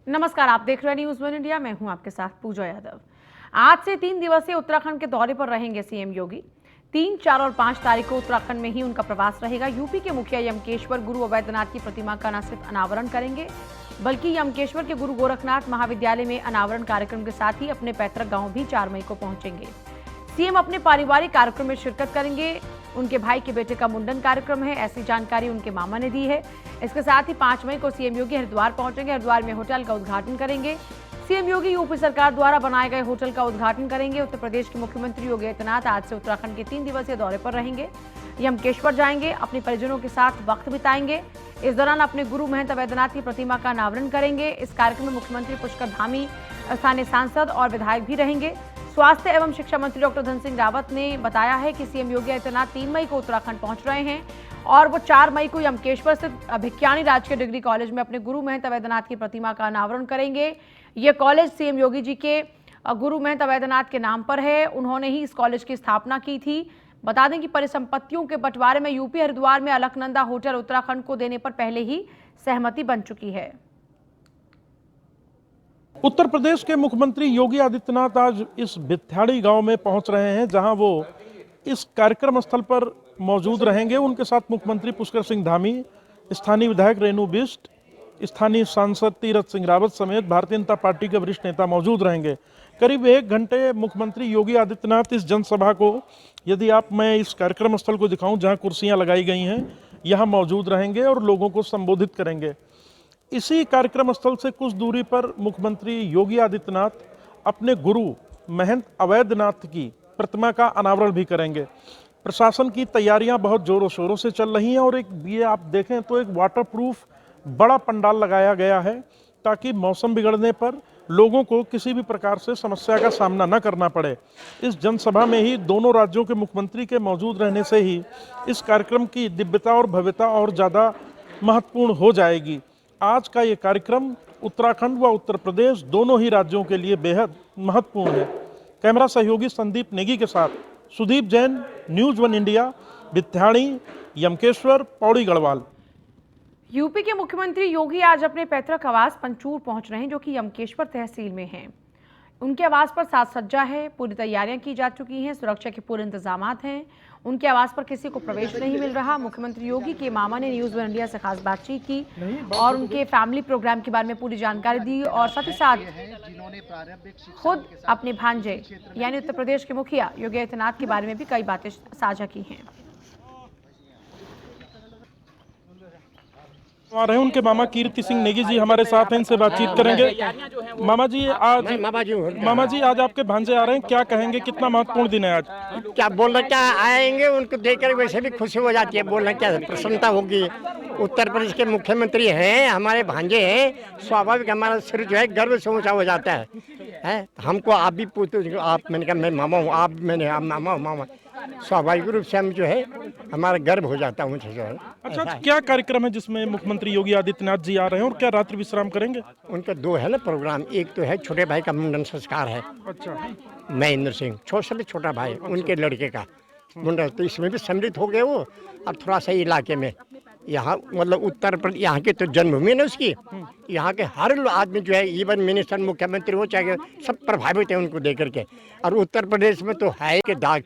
नमस्कार, आप देख रहे हैं न्यूज़ वन इंडिया। मैं हूं आपके साथ पूजा यादव। आज से 3 दिवसीय उत्तराखंड के दौरे पर रहेंगे सीएम योगी। 3, 4 और 5 तारीख को उत्तराखंड में ही उनका प्रवास रहेगा। यूपी के मुखिया यमकेश्वर गुरु अवैधनाथ की प्रतिमा का न सिर्फ अनावरण करेंगे, बल्कि यमकेश्वर के गुरु गोरखनाथ महाविद्यालय में अनावरण कार्यक्रम के साथ ही अपने पैतृक गांव भी 4 मई को पहुंचेंगे। सीएम अपने पारिवारिक कार्यक्रम में शिरकत करेंगे। उनके भाई के बेटे का मुंडन कार्यक्रम है, ऐसी जानकारी उनके मामा ने दी है। इसके साथ ही 5 मई को सीएम योगी हरिद्वार पहुंचेंगे। हरिद्वार में होटल का उद्घाटन करेंगे। सीएम योगी यूपी सरकार द्वारा बनाए गए होटल का उद्घाटन करेंगे। उत्तर प्रदेश के मुख्यमंत्री योगी आदित्यनाथ आज से उत्तराखंड के 3 दिवसीय दौरे पर रहेंगे। यमकेश्वर जाएंगे, अपने परिजनों के साथ वक्त बिताएंगे। इस दौरान अपने गुरु महंत अवैधनाथ की प्रतिमा का अनावरण करेंगे। इस कार्यक्रम में मुख्यमंत्री पुष्कर धामी, स्थानीय सांसद और विधायक भी रहेंगे। स्वास्थ्य एवं शिक्षा मंत्री डॉक्टर धन सिंह रावत ने बताया है कि सीएम योगी आदित्यनाथ 3 मई को उत्तराखंड पहुंच रहे हैं और वो 4 मई को यमकेश्वर स्थित भिक्यानी राजकीय डिग्री कॉलेज में अपने गुरु महंत अवैधनाथ की प्रतिमा का अनावरण करेंगे। ये कॉलेज सीएम योगी जी के गुरु महंत अवैधनाथ के नाम पर है। उन्होंने ही इस कॉलेज की स्थापना की थी। बता दें कि परिसंपत्तियों के बंटवारे में यूपी हरिद्वार में अलकनंदा होटल उत्तराखंड को देने पर पहले ही सहमति बन चुकी है। उत्तर प्रदेश के मुख्यमंत्री योगी आदित्यनाथ आज इस भित्याड़ी गांव में पहुंच रहे हैं, जहां वो इस कार्यक्रम स्थल पर मौजूद रहेंगे। उनके साथ मुख्यमंत्री पुष्कर सिंह धामी, स्थानीय विधायक रेणु बिष्ट, स्थानीय सांसद तीरथ सिंह रावत समेत भारतीय जनता पार्टी के वरिष्ठ नेता मौजूद रहेंगे। करीब 1 घंटे मुख्यमंत्री योगी आदित्यनाथ इस जनसभा को, यदि मैं इस कार्यक्रम स्थल को दिखाऊं जहां कुर्सियां लगाई गई हैं, यहाँ मौजूद रहेंगे और लोगों को संबोधित करेंगे। इसी कार्यक्रम स्थल से कुछ दूरी पर मुख्यमंत्री योगी आदित्यनाथ अपने गुरु महंत अवैधनाथ की प्रतिमा का अनावरण भी करेंगे। प्रशासन की तैयारियां बहुत जोरों शोरों से चल रही हैं और ये आप देखें तो एक वाटरप्रूफ बड़ा पंडाल लगाया गया है, ताकि मौसम बिगड़ने पर लोगों को किसी भी प्रकार से समस्या का सामना न करना पड़े। इस जनसभा में ही दोनों राज्यों के मुख्यमंत्री के मौजूद रहने से ही इस कार्यक्रम की दिव्यता और भव्यता और ज़्यादा महत्वपूर्ण हो जाएगी। आज का ये कार्यक्रम उत्तराखंड व उत्तर प्रदेश दोनों ही राज्यों के लिए बेहद महत्वपूर्ण है। कैमरा सहयोगी संदीप नेगी के साथ Sudeep Jain, news one India, Bhityadi, Yamkeshwar, Pauri Garhwal. UP के मुख्यमंत्री योगी आज अपने पैतृक आवास पंचूर पहुंच रहे हैं, जो कि यमकेश्वर तहसील में है। उनके आवास पर साज सज्जा है, पूरी तैयारियां की जा चुकी हैं, सुरक्षा के पूरे इंतजामात हैं। उनके आवास पर किसी को प्रवेश नहीं मिल रहा। मुख्यमंत्री योगी के मामा ने न्यूज़ वन इंडिया से खास बातचीत की और उनके फैमिली प्रोग्राम के बारे में पूरी जानकारी दी और साथ ही साथ खुद अपने भांजे यानी उत्तर प्रदेश के मुखिया योगी आदित्यनाथ के बारे में भी कई बातें साझा की हैं। आ रहे हैं उनके मामा कीर्ति सिंह नेगी जी हमारे साथ हैं, इनसे बातचीत करेंगे। मामा जी आज आपके भांजे आ रहे हैं, क्या कहेंगे, कितना महत्वपूर्ण दिन है आज? क्या बोलना, क्या आएंगे उनको देखकर वैसे भी खुशी हो जाती है। बोलना क्या, प्रसन्नता होगी। उत्तर प्रदेश के मुख्यमंत्री हैं, हमारे भांजे हैं, स्वाभाविक हमारा सिर जो है गर्व से ऊंचा हो जाता है। हमको आप भी पूछते, आप, मैंने कहा मैं मामा हूँ, आप, मैंने आप मामा हूँ, मामा। स्वाभाविक रूप से हम जो है हमारा गर्व हो जाता है मुझे जो है। अच्छा, क्या कार्यक्रम है जिसमें मुख्यमंत्री योगी आदित्यनाथ जी आ रहे हैं और क्या रात्रि विश्राम करेंगे? उनका 2 है ना प्रोग्राम। एक तो है छोटे भाई का मुंडन संस्कार है। अच्छा, महेंद्र सिंह सबसे छोटा भाई, उनके लड़के का मुंडन, तो इसमें भी सम्मिलित हो गए वो। और थोड़ा सा इलाके में यहाँ मतलब उत्तर प्रदेश, यहाँ की तो जन्मभूमि है उसकी, यहाँ के हर आदमी जो है, इवन मिनिस्टर, मुख्यमंत्री हो चाहे, सब प्रभावित है उनको देख करके। और उत्तर प्रदेश में तो है कि दाग,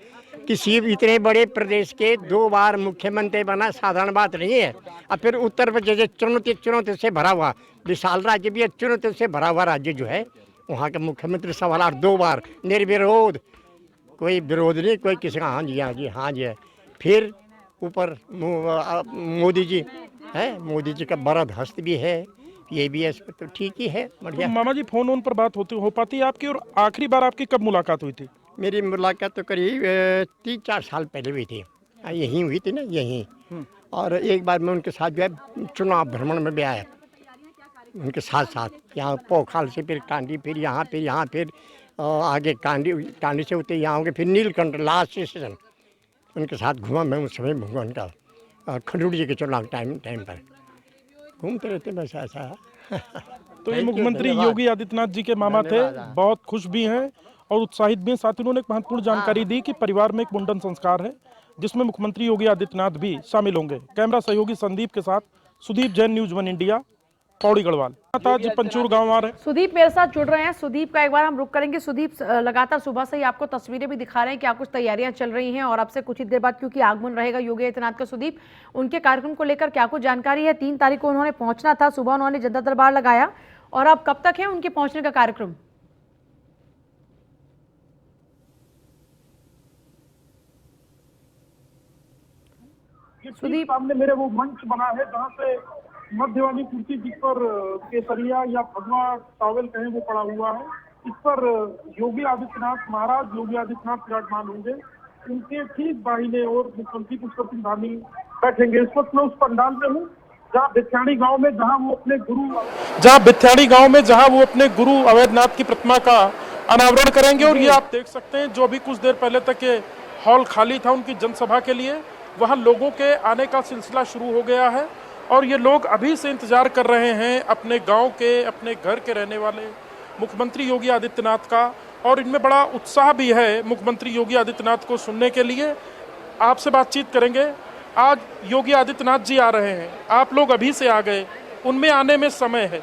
किसी इतने बड़े प्रदेश के 2 बार मुख्यमंत्री बना साधारण बात नहीं है। और फिर उत्तर प्रदेश चुनौती से भरा हुआ विशाल राज्य भी है, चुनौती से भरा हुआ राज्य जो है, वहाँ के मुख्यमंत्री सवाल 2 बार निर्विरोध, कोई विरोध नहीं, कोई किसी का हाँ जी हाँ जी हाँ जी है। फिर ऊपर मोदी जी है, मोदी जी का बड़ा हस्त भी है, ये भी है, तो ठीक ही है, बढ़िया। मामा जी फोन पर बात हो पाती है आपकी? और आखिरी बार आपकी कब मुलाकात हुई थी? मेरी मुलाकात तो करीब 3-4 साल पहले हुई थी, यहीं हुई थी ना, यहीं। और एक बार मैं उनके साथ जो है चुनाव भ्रमण में भी आया, उनके साथ साथ यहाँ पोखाल से फिर कांडी, फिर यहाँ फिर आगे कांडी से उतरे यहाँ होंगे, फिर नीलकंठ लास्ट स्टेशन उनके साथ घूमा मैं उस समय भगवान का। और खंडूर जी के चुनाव टाइम पर घूमते रहते बस ऐसा। तो ये मुख्यमंत्री योगी आदित्यनाथ जी के मामा थे, बहुत खुश भी हैं और उत्साहित भी हैं। साथ ही उन्होंने एक महत्वपूर्ण जानकारी दी कि परिवार में एक मुंडन संस्कार है, जिसमें मुख्यमंत्री योगी आदित्यनाथ भी शामिल होंगे। कैमरा सहयोगी संदीप के साथ Sudeep Jain, news one India, Pauri Garhwal आज पंचूर गांव आ रहे हैं। सुदीप मेरे साथ जुड़ रहे हैं। सुदीप का एक बार हम रुक करेंगे। सुदीप, लगातार सुबह से ही आपको तस्वीरें भी दिखा रहे हैं, क्या कुछ तैयारियां चल रही हैं और अब से कुछ ही देर बाद क्योंकि आगमन रहेगा योगी आदित्यनाथ का, सुदीप उनके कार्यक्रम को लेकर क्या कुछ जानकारी है? 3 तारीख को उन्होंने पहुंचना था, सुबह उन्होंने जनता दरबार लगाया और अब कब तक है उनके पहुंचने का कार्यक्रम? सुदीप, सामने मेरे वो मंच बना है जहाँ से मध्यवानी कुर्सी जिस पर केसरिया या भगवा टॉवेल कहें वो पड़ा हुआ है, इस पर योगी आदित्यनाथ महाराज योगी आदित्यनाथ विराजमान होंगे। उनके ठीक बाहिने और मुख्यमंत्री पुष्कर सिंह धामी बैठेंगे। इस वक्त मैं उस पंडाल में हूँ जहाँ बिथ्याणी गांव में जहाँ वो अपने गुरु अवैधनाथ की प्रतिमा का अनावरण करेंगे। और ये आप देख सकते हैं, जो अभी कुछ देर पहले तक ये हॉल खाली था उनकी जनसभा के लिए, वहाँ लोगों के आने का सिलसिला शुरू हो गया है और ये लोग अभी से इंतजार कर रहे हैं अपने गांव के, अपने घर के रहने वाले मुख्यमंत्री योगी आदित्यनाथ का। और इनमें बड़ा उत्साह भी है मुख्यमंत्री योगी आदित्यनाथ को सुनने के लिए। आपसे बातचीत करेंगे। आज योगी आदित्यनाथ जी आ रहे हैं, आप लोग अभी से आ गए, उनमें आने में समय है,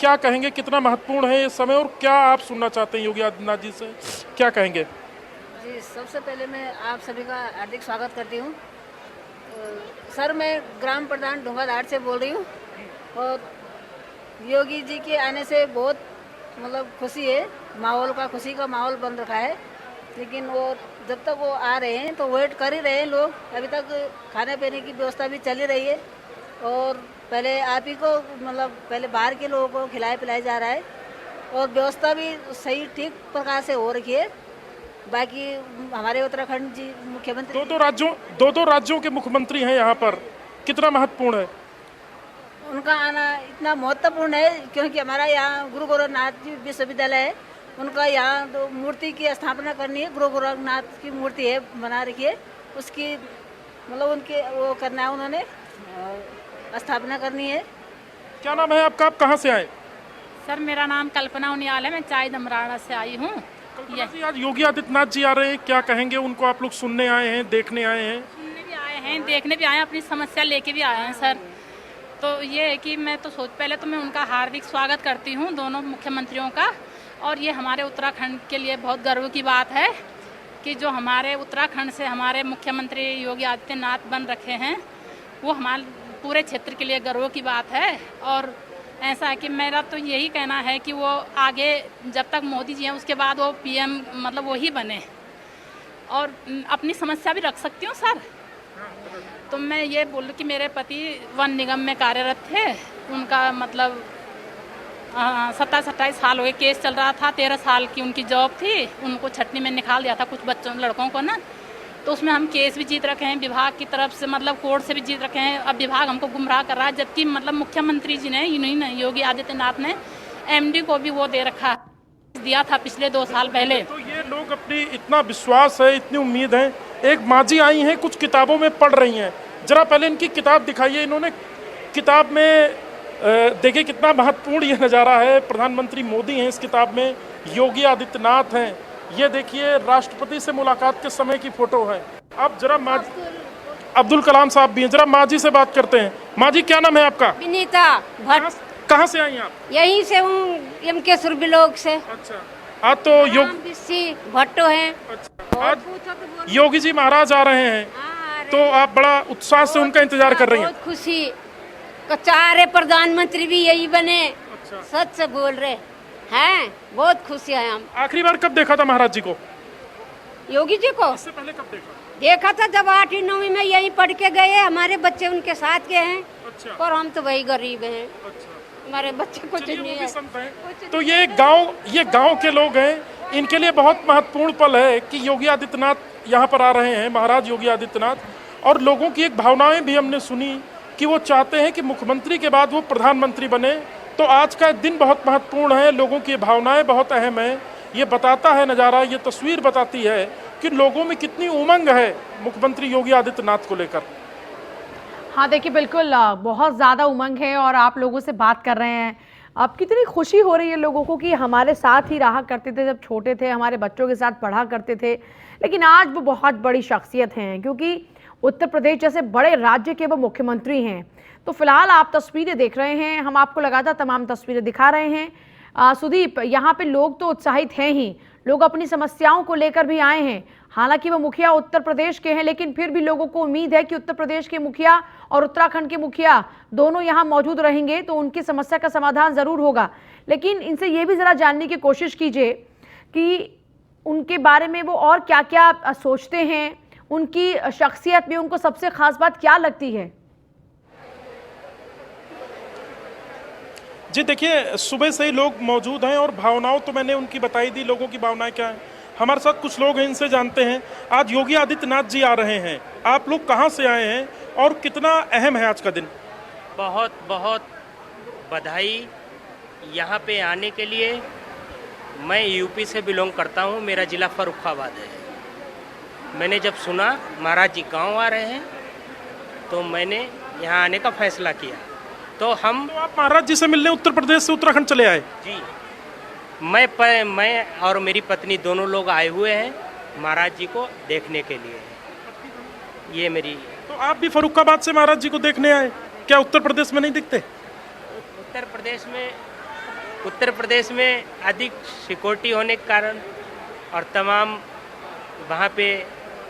क्या कहेंगे, कितना महत्वपूर्ण है ये समय और क्या आप सुनना चाहते हैं योगी आदित्यनाथ जी से, क्या कहेंगे? जी, सबसे पहले मैं आप सभी का हार्दिक स्वागत करती हूँ। सर, मैं ग्राम प्रधान ढूंगाधार से बोल रही हूँ और योगी जी के आने से बहुत मतलब खुशी है, खुशी का माहौल बन रखा है। लेकिन वो जब तक वो आ रहे हैं तो वेट कर ही रहे हैं लोग। अभी तक खाने पीने की व्यवस्था भी चल ही रही है और पहले आप ही को मतलब पहले बाहर के लोगों को खिलाया पिलाया जा रहा है और व्यवस्था भी सही ठीक प्रकार से हो रखी है। बाकी हमारे उत्तराखंड जी मुख्यमंत्री दो राज्यों के मुख्यमंत्री हैं यहाँ पर, कितना महत्वपूर्ण है उनका आना? इतना महत्वपूर्ण है क्योंकि हमारा यहाँ गुरु गोरखनाथ जी विश्वविद्यालय है, उनका यहाँ तो मूर्ति की स्थापना करनी है। गुरु गोरखनाथ की मूर्ति है बना रखी है, उसकी मतलब उनके वो करना है, उन्होंने स्थापना करनी है। क्या नाम है आपका, आप कहाँ से आए? सर, मेरा नाम कल्पना उनियाल है, मैं चाय दमराड़ा से आई हूँ। आज योगी आदित्यनाथ जी आ रहे हैं, क्या कहेंगे? उनको आप लोग सुनने आए हैं, देखने आए हैं? सुनने भी आए हैं, देखने भी आए हैं, अपनी समस्या लेके भी आए हैं सर। तो ये है कि मैं तो पहले तो मैं उनका हार्दिक स्वागत करती हूँ, दोनों मुख्यमंत्रियों का। और ये हमारे उत्तराखंड के लिए बहुत गर्व की बात है कि जो हमारे उत्तराखंड से हमारे मुख्यमंत्री योगी आदित्यनाथ बन रखे हैं, वो हमारे पूरे क्षेत्र के लिए गर्व की बात है। और ऐसा है कि मेरा तो यही कहना है कि वो आगे जब तक मोदी जी हैं उसके बाद वो पीएम मतलब वो ही बने। और अपनी समस्या भी रख सकती हूँ सर। तो मैं ये बोल कि मेरे पति वन निगम में कार्यरत थे, उनका मतलब 27-28 साल हो गए, केस चल रहा था, 13 साल की उनकी जॉब थी, उनको छटनी में निकाल दिया था कुछ लड़कों को ना। तो उसमें हम केस भी जीत रखे हैं विभाग की तरफ से, मतलब कोर्ट से भी जीत रखे हैं। अब विभाग हमको गुमराह कर रहा है, जबकि मतलब मुख्यमंत्री जी ने योगी आदित्यनाथ ने एमडी को भी वो दे रखा दिया था पिछले 2 साल पहले। तो ये लोग अपनी इतना विश्वास है, इतनी उम्मीद है। एक माँ जी आई हैं, कुछ किताबों में पढ़ रही हैं, जरा पहले इनकी किताब दिखाइए। इन्होंने किताब में देखिए कितना महत्वपूर्ण ये नज़ारा है। प्रधानमंत्री मोदी हैं इस किताब में, योगी आदित्यनाथ हैं। ये देखिए राष्ट्रपति से मुलाकात के समय की फोटो है। अब जरा माँ अब्दुल कलाम साहब भी हैं, जरा माँ जी से बात करते हैं। माँ जी, क्या नाम है आपका? विनीता भट्ट। कहाँ से आई आप? यहीं से हूँ, एमके सुरबिलोक से। अच्छा, आज तो भट्टो है। अच्छा, आज योगी जी महाराज आ रहे हैं, तो आप बड़ा उत्साह से उनका इंतजार कर रही हैं? बहुत खुशी, चारे प्रधानमंत्री भी यही बने। अच्छा, सच से बोल रहे हैं, बहुत खुशी है हम। आखिरी बार कब देखा था महाराज जी को? योगी जी को इससे पहले कब देखा था? जब 8वीं 9वीं में यहीं पढ़ के गए, हमारे बच्चे उनके साथ गए हैं। अच्छा, और हम तो वही गरीब हैं। अच्छा, हमारे बच्चे कुछ नहीं है। तो ये गांव के लोग हैं, इनके लिए बहुत महत्वपूर्ण पल है कि योगी आदित्यनाथ यहाँ पर आ रहे हैं, महाराज योगी आदित्यनाथ। और लोगों की एक भावनाएं भी हमने सुनी कि वो चाहते हैं कि मुख्यमंत्री के बाद वो प्रधानमंत्री बने। तो आज का दिन बहुत महत्वपूर्ण है, लोगों की भावनाएं बहुत अहम है। ये बताता है नज़ारा, ये तस्वीर बताती है कि लोगों में कितनी उमंग है मुख्यमंत्री योगी आदित्यनाथ को लेकर। हाँ देखिए, बिल्कुल बहुत ज़्यादा उमंग है और आप लोगों से बात कर रहे हैं। अब कितनी खुशी हो रही है लोगों को कि हमारे साथ ही रहा करते थे जब छोटे थे, हमारे बच्चों के साथ पढ़ा करते थे, लेकिन आज वो बहुत बड़ी शख्सियत हैं क्योंकि उत्तर प्रदेश जैसे बड़े राज्य के वो मुख्यमंत्री हैं। तो फिलहाल आप तस्वीरें देख रहे हैं, हम आपको लगातार तमाम तस्वीरें दिखा रहे हैं। सुदीप, यहाँ पे लोग तो उत्साहित हैं ही, लोग अपनी समस्याओं को लेकर भी आए हैं। हालांकि वो मुखिया उत्तर प्रदेश के हैं, लेकिन फिर भी लोगों को उम्मीद है कि उत्तर प्रदेश के मुखिया और उत्तराखंड के मुखिया दोनों यहाँ मौजूद रहेंगे तो उनकी समस्या का समाधान जरूर होगा। लेकिन इनसे ये भी जरा जानने की कोशिश कीजिए कि उनके बारे में वो और क्या क्या सोचते हैं, उनकी शख्सियत में उनको सबसे खास बात क्या लगती है। जी देखिए, सुबह से ही लोग मौजूद हैं और भावनाओं तो मैंने उनकी बताई दी, लोगों की भावनाएं क्या हैं। हमारे साथ कुछ लोग हैं, इनसे जानते हैं। आज योगी आदित्यनाथ जी आ रहे हैं, आप लोग कहां से आए हैं और कितना अहम है आज का दिन? बहुत बहुत बधाई यहाँ पे आने के लिए। मैं यूपी से बिलोंग करता हूँ, मेरा ज़िला फर्रुखाबाद है। मैंने जब सुना महाराज जी गाँव आ रहे हैं तो मैंने यहाँ आने का फैसला किया। तो आप महाराज जी से मिलने उत्तर प्रदेश से उत्तराखंड चले आए? जी, मैं और मेरी पत्नी दोनों लोग आए हुए हैं महाराज जी को देखने के लिए। ये मेरी। तो आप भी फर्रुखाबाद से महाराज जी को देखने आए? क्या उत्तर प्रदेश में नहीं दिखते? उत्तर प्रदेश में अधिक सिक्योरिटी होने के कारण और तमाम वहाँ पे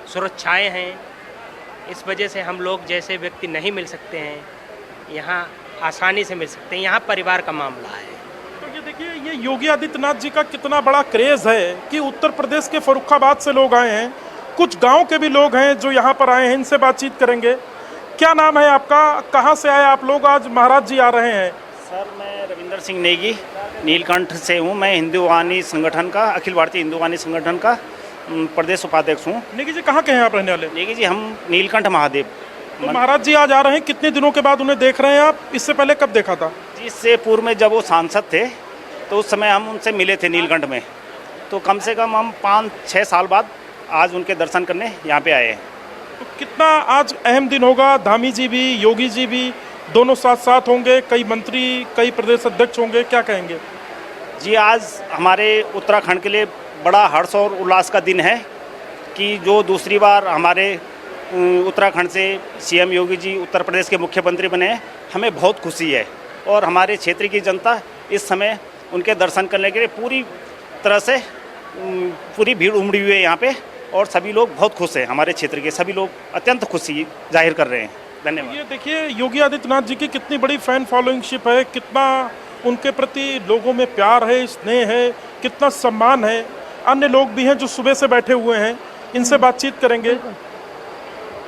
सुरक्षाएं हैं, इस वजह से हम लोग जैसे व्यक्ति नहीं मिल सकते हैं, यहाँ आसानी से मिल सकते हैं। यहाँ परिवार का मामला है। तो ये देखिए, ये योगी आदित्यनाथ जी का कितना बड़ा क्रेज है कि उत्तर प्रदेश के फर्रुखाबाद से लोग आए हैं, कुछ गांव के भी लोग हैं जो यहाँ पर आए हैं, इनसे बातचीत करेंगे। क्या नाम है आपका, कहाँ से आए आप लोग, आज महाराज जी आ रहे हैं? सर, मैं रविंदर सिंह नेगी नीलकंठ से हूँ। मैं हिंदुवानी संगठन का, अखिल भारतीय हिंदुवानी संगठन का प्रदेश उपाध्यक्ष हूँ। नेगी जी कहाँ के हैं आप रहने वाले? नेगी जी हम नीलकंठ महादेव। तो महाराज जी आज आ रहे हैं, कितने दिनों के बाद उन्हें देख रहे हैं आप? इससे पहले कब देखा था? जी, इससे पूर्व में जब वो सांसद थे तो उस समय हम उनसे मिले थे नीलकंठ में। तो कम से कम हम 5-6 साल बाद आज उनके दर्शन करने यहाँ पे आए हैं। तो कितना आज अहम दिन होगा? धामी जी भी, योगी जी भी दोनों साथ साथ होंगे, कई मंत्री, कई प्रदेश अध्यक्ष होंगे, क्या कहेंगे? जी, आज हमारे उत्तराखंड के लिए बड़ा हर्ष और उल्लास का दिन है कि जो दूसरी बार हमारे उत्तराखंड से सीएम योगी जी उत्तर प्रदेश के मुख्यमंत्री बने हैं। हमें बहुत खुशी है और हमारे क्षेत्र की जनता इस समय उनके दर्शन करने के लिए पूरी तरह से पूरी भीड़ उमड़ी हुई है यहाँ पे और सभी लोग बहुत खुश हैं। हमारे क्षेत्र के सभी लोग अत्यंत खुशी जाहिर कर रहे हैं। धन्यवाद। ये देखिए, योगी आदित्यनाथ जी की कितनी बड़ी फैन फॉलोइंगशिप है, कितना उनके प्रति लोगों में प्यार है, स्नेह है, कितना सम्मान है। अन्य लोग भी हैं जो सुबह से बैठे हुए हैं, इनसे बातचीत करेंगे।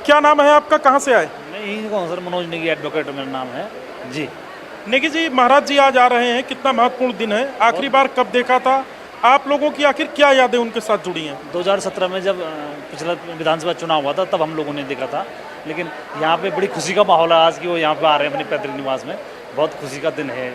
क्या नाम है आपका, कहाँ से आए? मैं यहीं का हूँ सर, मनोज नेगी एडवोकेट मेरा नाम है जी। नेगी जी, महाराज जी आज आ रहे हैं, कितना महत्वपूर्ण दिन है। आखिरी बार कब देखा था? आप लोगों की आखिर क्या यादें उनके साथ जुड़ी हैं? 2017 में जब पिछला विधानसभा चुनाव हुआ था तब हम लोगों ने देखा था, लेकिन यहाँ पे बड़ी खुशी का माहौल है आज कि वो यहाँ पे आ रहे हैं अपने पैतृक निवास में। बहुत खुशी का दिन है।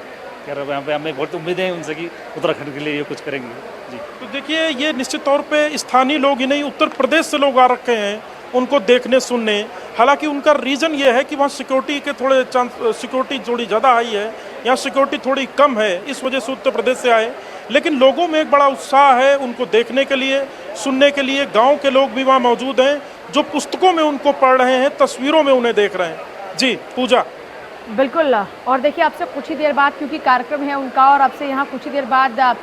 यहाँ पे हमें बहुत उम्मीद है उनसे कि उत्तराखंड के लिए ये कुछ करेंगे जी। तो देखिए, ये निश्चित तौर पे स्थानीय लोग ही नहीं, उत्तर प्रदेश से लोग आ रखे हैं उनको देखने सुनने। हालांकि उनका रीज़न ये है कि वहाँ सिक्योरिटी के थोड़े सिक्योरिटी थोड़ी ज़्यादा आई है, यहाँ सिक्योरिटी थोड़ी कम है, इस वजह से उत्तर प्रदेश से आए। लेकिन लोगों में एक बड़ा उत्साह है उनको देखने के लिए, सुनने के लिए। गांव के लोग भी वहाँ मौजूद हैं जो पुस्तकों में उनको पढ़ रहे हैं, तस्वीरों में उन्हें देख रहे हैं। जी पूजा। बिल्कुल। और देखिए, आपसे कुछ ही देर बाद, क्योंकि कार्यक्रम है उनका, और आपसे यहाँ कुछ ही देर बाद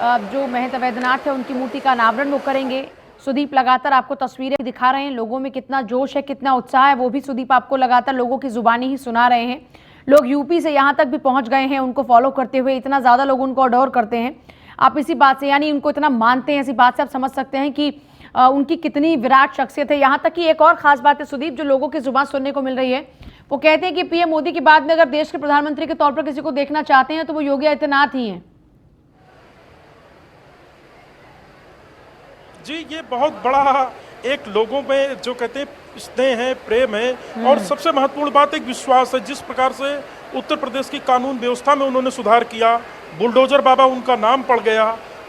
जो महंत वैद्यनाथ है उनकी मूर्ति का अनावरण वो करेंगे। सुदीप लगातार आपको तस्वीरें दिखा रहे हैं, लोगों में कितना जोश है, कितना उत्साह है, वो भी सुदीप आपको लगातार लोगों की जुबानी ही सुना रहे हैं। लोग यूपी से यहाँ तक भी पहुँच गए हैं उनको फॉलो करते हुए, इतना ज़्यादा लोग उनको अडोर करते हैं। आप इसी बात से, यानी उनको इतना मानते हैं, इसी बात से आप समझ सकते हैं कि उनकी कितनी विराट शख्सियत है। यहाँ तक कि एक और ख़ास बात है सुदीप, जो लोगों की जुबान सुनने को मिल रही है, वो कहते हैं कि पीएम मोदी के बाद में अगर देश के प्रधानमंत्री के तौर पर किसी को देखना चाहते हैं तो वो योगी आदित्यनाथ ही हैं। जी, ये बहुत बड़ा एक लोगों में जो कहते हैं स्नेह है, प्रेम है, और सबसे महत्वपूर्ण बात एक विश्वास है। जिस प्रकार से उत्तर प्रदेश की कानून व्यवस्था में उन्होंने सुधार किया, बुलडोजर बाबा उनका नाम पड़ गया,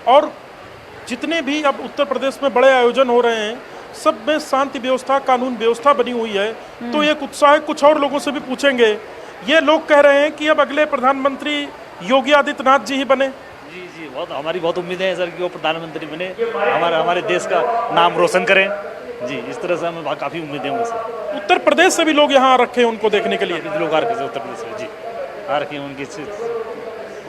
और जितने भी अब उत्तर प्रदेश में बड़े आयोजन हो रहे हैं सब में शांति व्यवस्था, कानून व्यवस्था बनी हुई है। तो एक उत्साह है। कुछ और लोगों से भी पूछेंगे। ये लोग कह रहे हैं कि अब अगले प्रधानमंत्री योगी आदित्यनाथ जी ही बने। जी जी, हमारी बहुत उम्मीदें हैं सर कि वो प्रधानमंत्री बने, हमारे देश का नाम रोशन करें। जी, इस तरह से हमें काफ़ी उम्मीदें हैं उनसे। उत्तर प्रदेश से भी लोग यहाँ आ रखे हैं उनको देखने के लिए। लोग आ रखे हैं उत्तर प्रदेश से, जी आ रखे हैं, उनके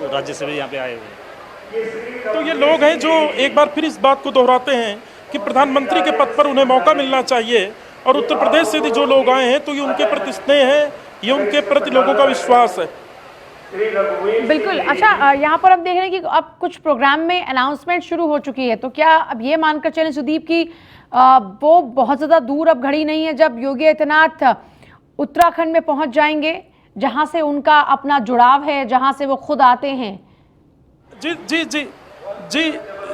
राज्य से भी यहाँ पे आए हुए हैं। तो ये लोग हैं जो एक बार फिर इस बात को दोहराते हैं कि प्रधानमंत्री के पद पर उन्हें मौका मिलना चाहिए, और उत्तर प्रदेश से भी जो लोग आए हैं तो ये उनके प्रति स्नेह है, ये उनके प्रति लोगों का विश्वास है। बिल्कुल। अच्छा, यहाँ पर अब देख रहे हैं कि अब कुछ प्रोग्राम में अनाउंसमेंट शुरू हो चुकी है, तो क्या अब ये मानकर चलें सुदीप की वो बहुत ज़्यादा दूर अब घड़ी नहीं है जब योगी आदित्यनाथ उत्तराखंड में पहुंच जाएंगे, जहां से उनका अपना जुड़ाव है, जहां से वो खुद आते हैं? जी जी जी जी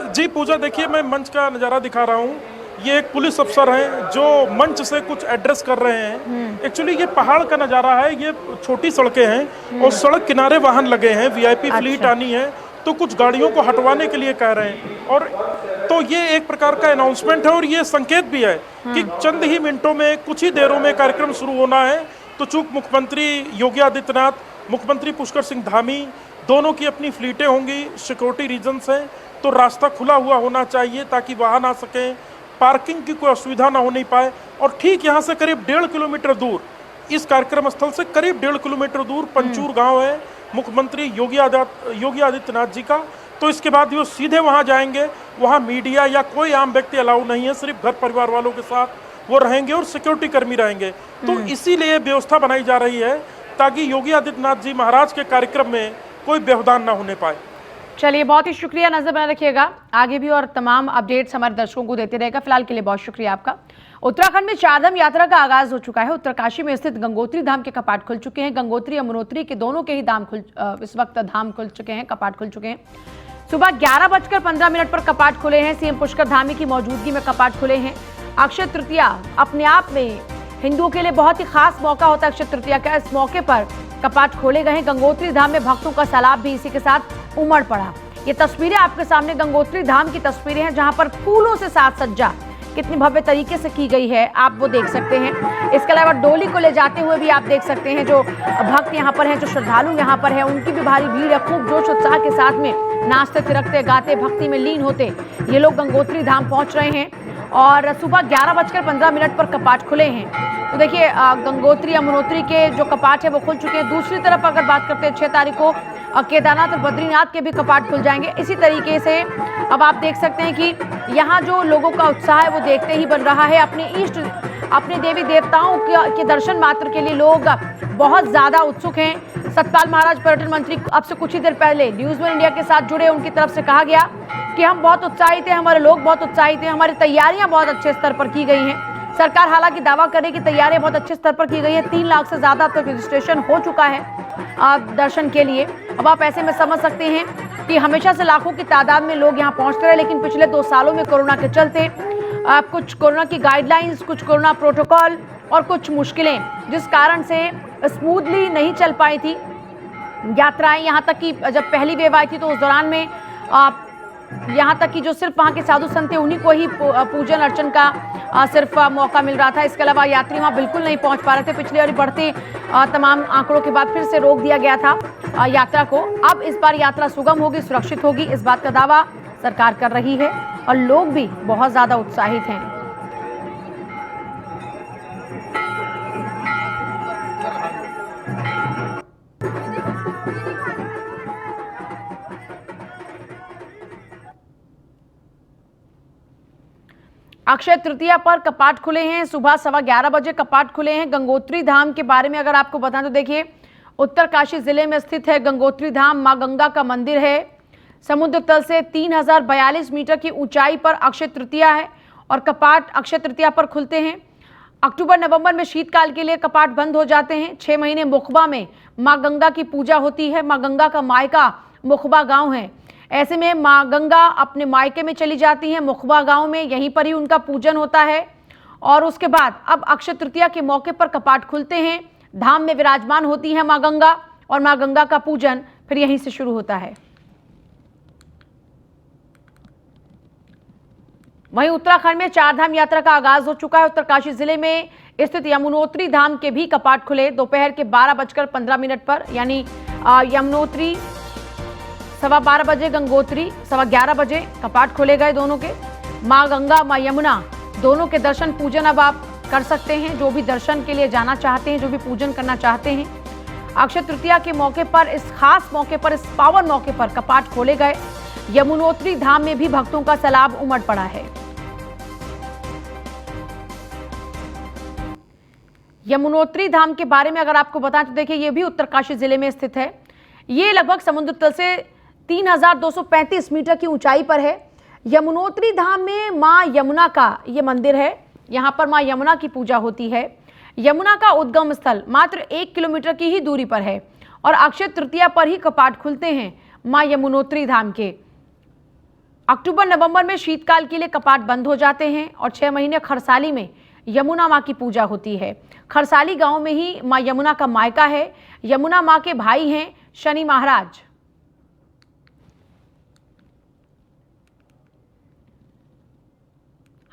जी पूजा, देखिए मैं मंच का नज़ारा दिखा रहा हूँ। ये एक पुलिस अफसर हैं जो मंच से कुछ एड्रेस कर रहे हैं। एक्चुअली ये पहाड़ का नज़ारा है, ये छोटी सड़कें हैं और सड़क किनारे वाहन लगे हैं, वीआईपी फ्लीट आनी है, तो कुछ गाड़ियों को हटवाने के लिए कह रहे हैं। और तो ये एक प्रकार का अनाउंसमेंट है और ये संकेत भी है कि चंद ही मिनटों में, कुछ ही देरों में कार्यक्रम शुरू होना है। तो चूंकि मुख्यमंत्री योगी आदित्यनाथ, मुख्यमंत्री पुष्कर सिंह धामी, दोनों की अपनी फ्लीटें होंगी, सिक्योरिटी रीजन्स हैं, तो रास्ता खुला हुआ होना चाहिए ताकि वाहन आ सकें, पार्किंग की कोई असुविधा ना होने पाए। और ठीक यहाँ से करीब 1.5 किलोमीटर दूर, इस कार्यक्रम स्थल से करीब 1.5 किलोमीटर दूर पंचूर गांव है मुख्यमंत्री योगी आदित्यनाथ जी का। तो इसके बाद वो सीधे वहां जाएंगे, वहां मीडिया या कोई आम व्यक्ति अलाउ नहीं है, सिर्फ घर परिवार वालों के साथ वो रहेंगे और सिक्योरिटी कर्मी रहेंगे। तो इसीलिए व्यवस्था बनाई जा रही है ताकि योगी आदित्यनाथ जी महाराज के कार्यक्रम में कोई व्यवधान ना होने पाए। चलिए, बहुत ही शुक्रिया, नजर बनाए रखिएगा, आगे भी और तमाम अपडेट्स हमारे दर्शकों को देते रहेगा। फिलहाल के लिए बहुत शुक्रिया आपका। उत्तराखंड में चारधाम यात्रा का आगाज हो चुका है। उत्तरकाशी में स्थित गंगोत्री धाम के कपाट खुल चुके हैं। गंगोत्री यमुनोत्री के दोनों के ही इस वक्त धाम खुल चुके हैं, कपाट खुल चुके हैं। सुबह 11:15 पर कपाट खुले हैं। सीएम पुष्कर धामी की मौजूदगी में कपाट खुले हैं। अक्षय तृतीया अपने आप में हिंदुओं के लिए बहुत ही खास मौका होता है अक्षय तृतीया का। इस मौके पर कपाट खोले गए हैं। गंगोत्री धाम में भक्तों का सैलाब भी इसी के साथ उमड़ पड़ा। ये तस्वीरें आपके सामने गंगोत्री धाम की तस्वीरें हैं, जहां पर फूलों से साज सज्जा कितनी भव्य तरीके से की गई है, आप वो देख सकते हैं। इसके अलावा डोली को ले जाते हुए भी आप देख सकते हैं, जो भक्त यहाँ पर हैं, जो श्रद्धालु यहाँ पर हैं, उनकी भी भारी भीड़ है। खूब जोश उत्साह के साथ में नाचते, थिरकते, गाते, भक्ति में लीन होते ये लोग गंगोत्री धाम पहुँच रहे हैं। और सुबह 11:15 पर कपाट खुले हैं। तो देखिए, गंगोत्री यमुनोत्री के जो कपाट है वो खुल चुके हैं। दूसरी तरफ अगर बात करते हैं 6 तारीख को केदारनाथ और बद्रीनाथ के भी कपाट खुल जाएंगे। इसी तरीके से अब आप देख सकते हैं कि यहाँ जो लोगों का उत्साह है वो देखते ही बन रहा है। अपने देवी देवताओं के दर्शन मात्र के लिए लोग बहुत ज़्यादा उत्सुक हैं। सतपाल महाराज पर्यटन मंत्री अब से कुछ ही देर पहले न्यूज़ वन इंडिया के साथ जुड़े, उनकी तरफ से कहा गया कि हम बहुत उत्साहित हैं, हमारे लोग बहुत उत्साहित हैं, हमारी तैयारियां बहुत अच्छे स्तर पर की गई हैं। सरकार हालांकि दावा करे कि तैयारियां बहुत अच्छे स्तर पर की गई है। 3 लाख से ज़्यादा तक रजिस्ट्रेशन हो चुका है दर्शन के लिए। अब आप ऐसे में समझ सकते हैं कि हमेशा से लाखों की तादाद में लोग यहाँ पहुँचते रहे, लेकिन पिछले 2 सालों में कोरोना के चलते कुछ कोरोना की गाइडलाइंस, कुछ कोरोना प्रोटोकॉल और कुछ मुश्किलें, जिस कारण से स्मूथली नहीं चल पाई थी यात्राएं। यहाँ तक कि जब पहली वेव आई थी तो उस दौरान में यहाँ तक कि जो सिर्फ वहाँ के साधु संत थे उन्हीं को ही पूजन अर्चन का सिर्फ मौका मिल रहा था। इसके अलावा यात्री वहाँ बिल्कुल नहीं पहुँच पा रहे थे। पिछले और बढ़ते तमाम आंकड़ों के बाद फिर से रोक दिया गया था यात्रा को। अब इस बार यात्रा सुगम होगी, सुरक्षित होगी, इस बात का दावा सरकार कर रही है और लोग भी बहुत ज़्यादा उत्साहित हैं। अक्षय तृतीया पर कपाट खुले हैं। सुबह 11:15 बजे कपाट खुले हैं। गंगोत्री धाम के बारे में अगर आपको बताएं तो देखिए, उत्तरकाशी जिले में स्थित है गंगोत्री धाम। मां गंगा का मंदिर है। समुद्र तल से 3042 मीटर की ऊंचाई पर अक्षय तृतीया है और कपाट अक्षय तृतीया पर खुलते हैं। अक्टूबर नवंबर में शीतकाल के लिए कपाट बंद हो जाते हैं। 6 महीने मुखबा में मां गंगा की पूजा होती है। मां गंगा का मायका मुखबा गाँव है। ऐसे में मां गंगा अपने मायके में चली जाती हैं, मुखबा गांव में, यहीं पर ही उनका पूजन होता है। और उसके बाद अब अक्षय तृतीया के मौके पर कपाट खुलते हैं। धाम में विराजमान होती हैं मां गंगा और मां गंगा का पूजन फिर यहीं से शुरू होता है। वहीं उत्तराखंड में चारधाम यात्रा का आगाज हो चुका है। उत्तरकाशी जिले में स्थित यमुनोत्री धाम के भी कपाट खुले। दोपहर के 12:15 पर, यानी यमुनोत्री 12:15 बजे, गंगोत्री 11:15 बजे कपाट खोले गए दोनों के। मां गंगा, मां यमुना दोनों के दर्शन पूजन अब आप कर सकते हैं। जो भी दर्शन के लिए जाना चाहते हैं, जो भी पूजन करना चाहते हैं, अक्षय तृतीया के मौके पर, इस खास मौके पर, इस पावन मौके पर कपाट खोले गए। यमुनोत्री धाम में भी भक्तों का सैलाब उमड़ पड़ा है। यमुनोत्री धाम के बारे में अगर आपको बताएं तो देखिए, ये भी उत्तरकाशी जिले में स्थित है। ये लगभग समुद्र तल से 3235 मीटर की ऊंचाई पर है। यमुनोत्री धाम में मां यमुना का ये मंदिर है। यहां पर मां यमुना की पूजा होती है। यमुना का उद्गम स्थल मात्र 1 किलोमीटर की ही दूरी पर है और अक्षय तृतीया पर ही कपाट खुलते हैं मां यमुनोत्री धाम के। अक्टूबर नवंबर में शीतकाल के लिए कपाट बंद हो जाते हैं और 6 महीने खरसाली में यमुना मां की पूजा होती है। खरसाली गांव में ही मां यमुना का मायका है। यमुना मां के भाई हैं शनि महाराज।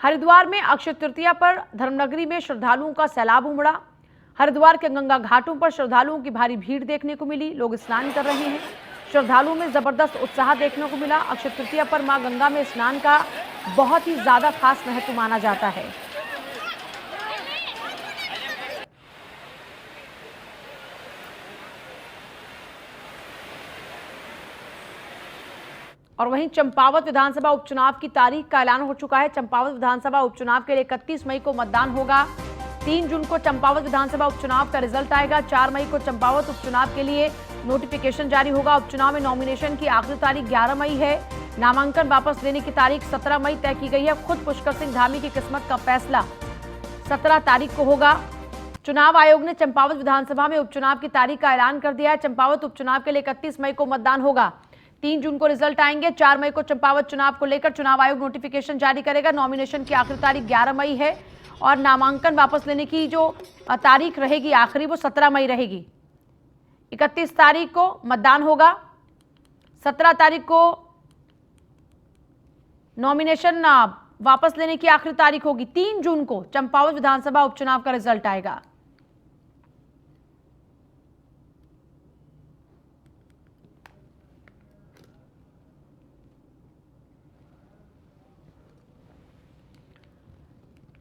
हरिद्वार में अक्षय तृतीया पर धर्मनगरी में श्रद्धालुओं का सैलाब उमड़ा। हरिद्वार के गंगा घाटों पर श्रद्धालुओं की भारी भीड़ देखने को मिली। लोग स्नान कर रहे हैं। श्रद्धालुओं में जबरदस्त उत्साह देखने को मिला। अक्षय तृतीया पर मां गंगा में स्नान का बहुत ही ज्यादा खास महत्व माना जाता है। और वहीं चंपावत विधानसभा उपचुनाव की तारीख का ऐलान हो चुका है। चंपावत विधानसभा उपचुनाव के लिए 31 मई को मतदान होगा। 3 जून को चंपावत विधानसभा उपचुनाव का रिजल्ट आएगा। 4 मई को चंपावत उपचुनाव के लिए नोटिफिकेशन जारी होगा। उपचुनाव में नॉमिनेशन की आखिरी तारीख 11 मई है। नामांकन वापस लेने की तारीख 17 मई तय की गई है। खुद पुष्कर सिंह धामी की किस्मत का फैसला 17 तारीख को होगा। चुनाव आयोग ने चंपावत विधानसभा में उपचुनाव की तारीख का ऐलान कर दिया है। चंपावत उपचुनाव के लिए 31 मई को मतदान होगा। 3 जून को रिजल्ट आएंगे। 4 मई को चंपावत चुनाव को लेकर चुनाव आयोग नोटिफिकेशन जारी करेगा। नॉमिनेशन की आखिरी तारीख 11 मई है और नामांकन वापस लेने की जो तारीख रहेगी आखिरी, वो 17 मई रहेगी। 31 तारीख को मतदान होगा। 17 तारीख को नॉमिनेशन वापस लेने की आखिरी तारीख होगी। 3 जून को चंपावत विधानसभा उपचुनाव का रिजल्ट आएगा।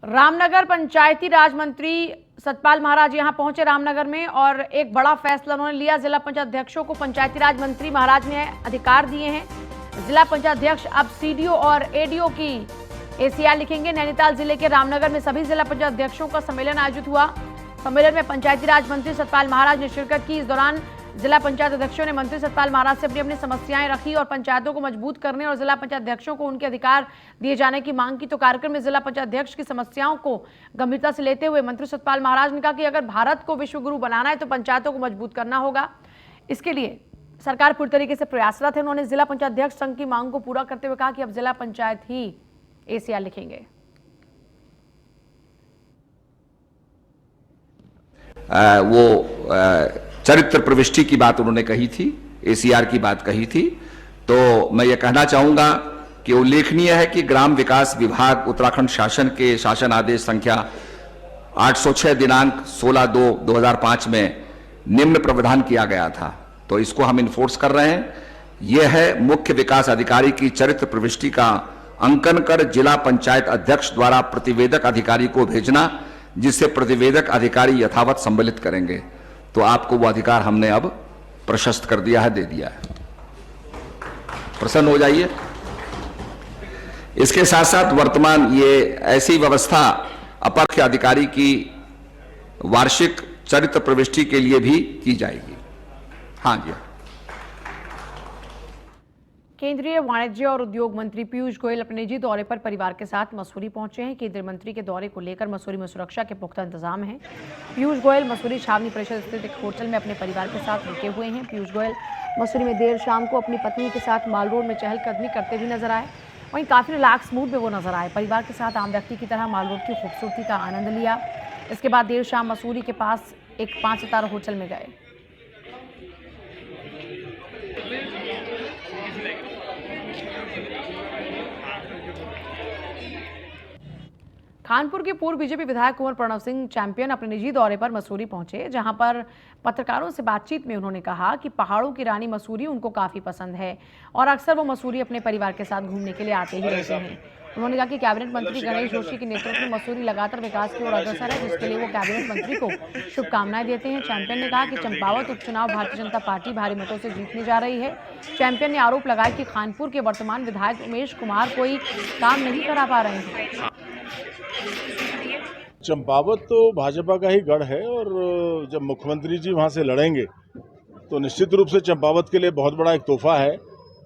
रामनगर पंचायती राज मंत्री सतपाल महाराज यहां पहुंचे रामनगर में और एक बड़ा फैसला उन्होंने लिया। जिला पंचायत अध्यक्षों को पंचायती राज मंत्री महाराज ने अधिकार दिए हैं। जिला पंचायत अध्यक्ष अब सीडीओ और एडीओ की एसीआर लिखेंगे। नैनीताल जिले के रामनगर में सभी जिला पंचायत अध्यक्षों का सम्मेलन आयोजित हुआ। सम्मेलन में पंचायती राज मंत्री सतपाल महाराज ने शिरकत की। इस दौरान जिला पंचायत अध्यक्षों ने मंत्री सतपाल महाराज से अपनी समस्याएं रखी और पंचायतों को मजबूत करने और जिला पंचायत अध्यक्षों को उनके अधिकार दिए जाने की मांग की। तो कार्यक्रम में जिला पंचायत अध्यक्ष की समस्याओं को गंभीरता से लेते हुए मंत्री सतपाल महाराज ने कहा कि अगर भारत को विश्व गुरु बनाना है तो पंचायतों को मजबूत करना होगा। इसके लिए सरकार पूरी तरीके से प्रयासरत है। उन्होंने जिला पंचायत अध्यक्ष संघ की मांग को पूरा करते हुए कहा कि अब जिला पंचायत ही एसीआर लिखेंगे। चरित्र प्रविष्टि की बात उन्होंने कही थी, एसीआर की बात कही थी। तो मैं ये कहना चाहूंगा कि उल्लेखनीय है कि ग्राम विकास विभाग उत्तराखंड शासन के शासन आदेश संख्या 806 दिनांक 16/2/2005 में निम्न प्रावधान किया गया था, तो इसको हम इन्फोर्स कर रहे हैं। यह है मुख्य विकास अधिकारी की चरित्र प्रविष्टि का अंकन कर जिला पंचायत अध्यक्ष द्वारा प्रतिवेदक अधिकारी को भेजना, जिससे प्रतिवेदक अधिकारी यथावत सम्मिलित करेंगे। तो आपको वो अधिकार हमने अब प्रशस्त कर दिया है, दे दिया है। प्रसन्न हो जाइए। इसके साथ साथ वर्तमान ये ऐसी व्यवस्था अपर अधिकारी की वार्षिक चरित्र प्रविष्टि के लिए भी की जाएगी। हाँ जी। केंद्रीय वाणिज्य और उद्योग मंत्री पीयूष गोयल अपने निजी दौरे पर परिवार के साथ मसूरी पहुंचे हैं। केंद्रीय मंत्री के दौरे को लेकर मसूरी में सुरक्षा के पुख्ता इंतजाम हैं। पीयूष गोयल मसूरी छावनी परिषद स्थित एक होटल में अपने परिवार के साथ रुके हुए हैं। पीयूष गोयल मसूरी में देर शाम को अपनी पत्नी के साथ माल रोड में चहलकदमी करते भी नजर आए। वहीं काफी रिलैक्स मूड में वो नजर आए। परिवार के साथ आम व्यक्ति की तरह माल रोड की खूबसूरती का आनंद लिया। इसके बाद देर शाम मसूरी के पास एक 5 सितारा होटल में गए। कानपुर के पूर्व बीजेपी विधायक कुंवर प्रणव सिंह चैंपियन अपने निजी दौरे पर मसूरी पहुंचे, जहां पर पत्रकारों से बातचीत में उन्होंने कहा कि पहाड़ों की रानी मसूरी उनको काफी पसंद है और अक्सर वो मसूरी अपने परिवार के साथ घूमने के लिए आते ही रहते हैं। उन्होंने कहा कि कैबिनेट मंत्री गणेश जोशी के नेतृत्व में मसूरी लगातार विकास की ओर अग्रसर है, जिसके लिए वो कैबिनेट मंत्री को शुभकामनाएं देते हैं। चैंपियन ने कहा कि चंपावत उपचुनाव भारतीय जनता पार्टी भारी मतों से जीतने जा रही है। चैंपियन ने आरोप लगाया कि खानपुर के वर्तमान विधायक उमेश कुमार कोई काम नहीं करा पा रहे हैं। चंपावत तो भाजपा का ही गढ़ है और जब मुख्यमंत्री जी वहां से लड़ेंगे तो निश्चित रूप से चंपावत के लिए बहुत बड़ा एक तोहफा है।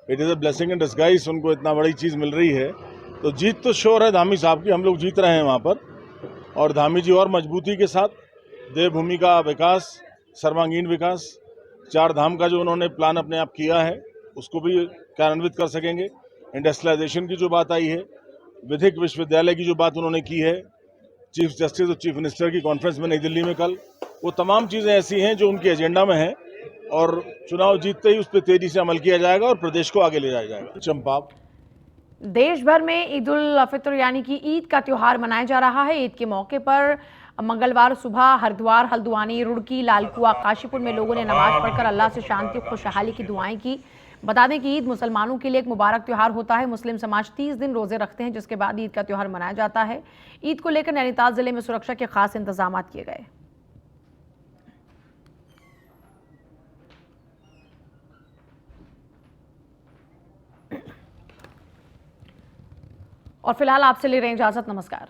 It is a blessing in disguise, उनको इतना बड़ी चीज़ मिल रही है तो जीत तो श्योर है धामी साहब की। हम लोग जीत रहे हैं वहाँ पर और धामी जी और मजबूती के साथ देवभूमि का विकास, सर्वांगीण विकास, 4 धाम का जो उन्होंने प्लान अपने आप किया है उसको भी कार्यान्वित कर सकेंगे। इंडस्ट्रियलाइजेशन की जो बात आई है, विधिक विश्वविद्यालय की जो बात उन्होंने की है, चीफ जस्टिस और चीफ मिनिस्टर की कॉन्फ्रेंस में नई दिल्ली में कल, वो तमाम चीज़ें ऐसी हैं जो उनके एजेंडा में हैं और चुनाव जीतते ही उस पर तेजी से अमल किया जाएगा और प्रदेश को आगे ले जाया जाएगा। चंपावत देश भर में ईद उल फित्र यानी कि ईद का त्योहार मनाया जा रहा है। ईद के मौके पर मंगलवार सुबह हरिद्वार, हल्द्वानी, रुड़की, लालकुआ, काशीपुर में लोगों ने नमाज पढ़कर अल्लाह से शांति और खुशहाली की दुआएं की। बता दें कि ईद मुसलमानों के लिए एक मुबारक त्योहार होता है। मुस्लिम समाज 30 दिन रोजे रखते हैं, जिसके बाद ईद का त्योहार मनाया जाता है। ईद को लेकर नैनीताल जिले में सुरक्षा के खास इंतजाम किए गए। और फिलहाल आपसे ले रहे हैं इजाजत। नमस्कार।